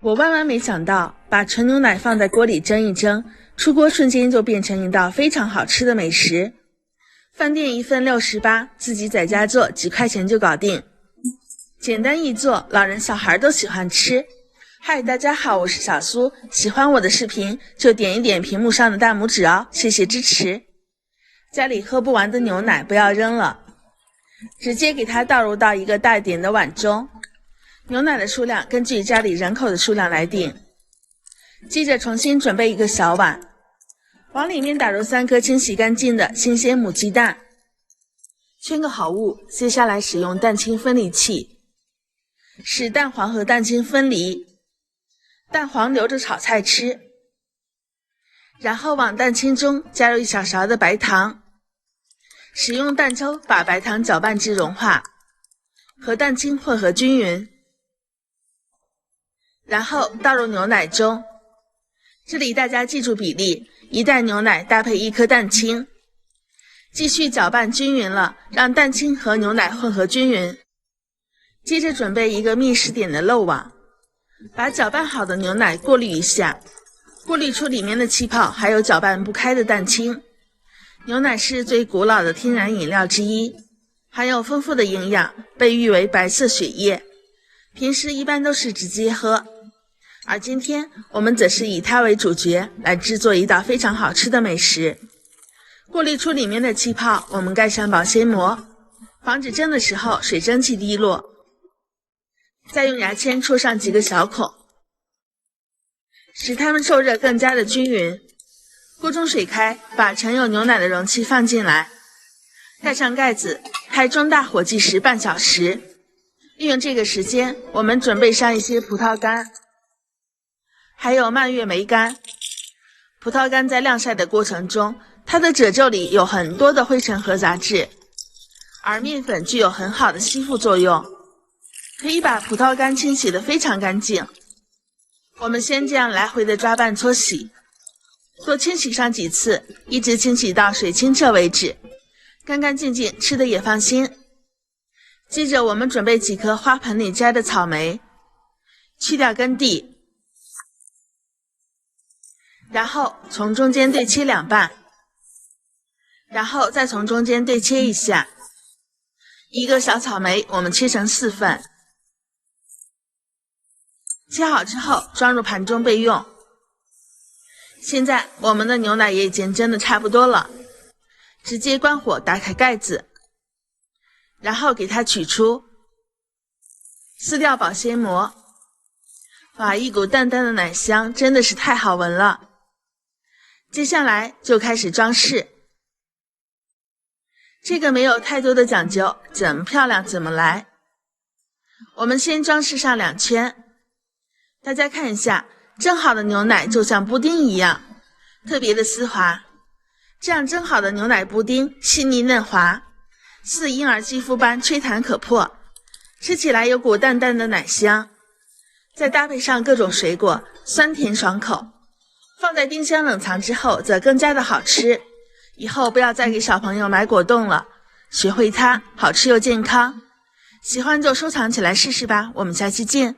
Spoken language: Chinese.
我萬萬沒想到，把純牛奶放在鍋裡蒸一蒸，出鍋瞬間就變成一道非常好吃的美食。飯店一份68，自己在家做幾塊錢就搞定，簡單易做，老人小孩都喜歡吃。嗨，大家好，我是小蘇，喜歡我的視頻就點一點屏幕上的大拇指哦，謝謝支持。家裡喝不完的牛奶不要扔了，直接給它倒入到一個大一點的碗中，牛奶的數量根據家裡人口的數量來定。接着重新準備一個小碗，往裡面打入3顆清洗乾淨的新鮮母雞蛋，圈個好霧。接下來使用蛋清分離器，使蛋黃和蛋清分離，蛋黃留着炒菜吃。然後往蛋清中加入1小勺的白糖，使用蛋抽把白糖攪拌至融化，和蛋清混合均匀。然後倒入牛奶中，這裡大家記住比例，1袋牛奶搭配1顆蛋清。繼續攪拌均匀了，讓蛋清和牛奶混合均匀。接着準備一個密實點的漏網，把攪拌好的牛奶過濾一下，過濾出裡面的氣泡，還有攪拌不開的蛋清。牛奶是最古老的天然飲料之一，含有豐富的營養，被譽為白色血液，平時一般都是直接喝。而今天我們則是以它為主角，來制作一道非常好吃的美食。過濾出裡面的氣泡，我們蓋上保鮮膜，防止蒸的時候水蒸氣滴落。再用牙籤戳上幾個小孔，使它們受熱更加的均匀。鍋中水開，把盛有牛奶的容器放進來，蓋上蓋子，開中大火計時半小時。利用這個時間，我們準備上一些葡萄乾，還有蔓越莓乾。葡萄乾在晾曬的過程中，它的褶皺裡有很多的灰塵和雜質，而麵粉具有很好的吸附作用，可以把葡萄乾清洗得非常乾淨。我們先這樣來回的抓拌搓洗，多清洗上幾次，一直清洗到水清澈為止，乾乾淨淨，吃的也放心。接着我們準備幾顆花盆裡摘的草莓，去掉根蒂，然後從中間對切2半，然後再從中間對切一下。一個小草莓我們切成4份，切好之後裝入盤中備用。現在我們的牛奶也已經蒸得差不多了，直接關火，打開蓋子，然後給它取出，撕掉保鮮膜。哇，一股淡淡的奶香，真的是太好聞了。接下來就開始裝飾，這個沒有太多的講究，怎麼漂亮怎麼來。我們先裝飾上2圈，大家看一下，蒸好的牛奶就像布丁一樣，特別的絲滑。這樣蒸好的牛奶布丁細膩嫩滑，似嬰兒肌膚般吹彈可破，吃起來有股淡淡的奶香。再搭配上各種水果，酸甜爽口，放在冰箱冷藏之後則更加的好吃。以後不要再給小朋友買果凍了，學會它，好吃又健康。喜歡就收藏起來試試吧，我們下期見。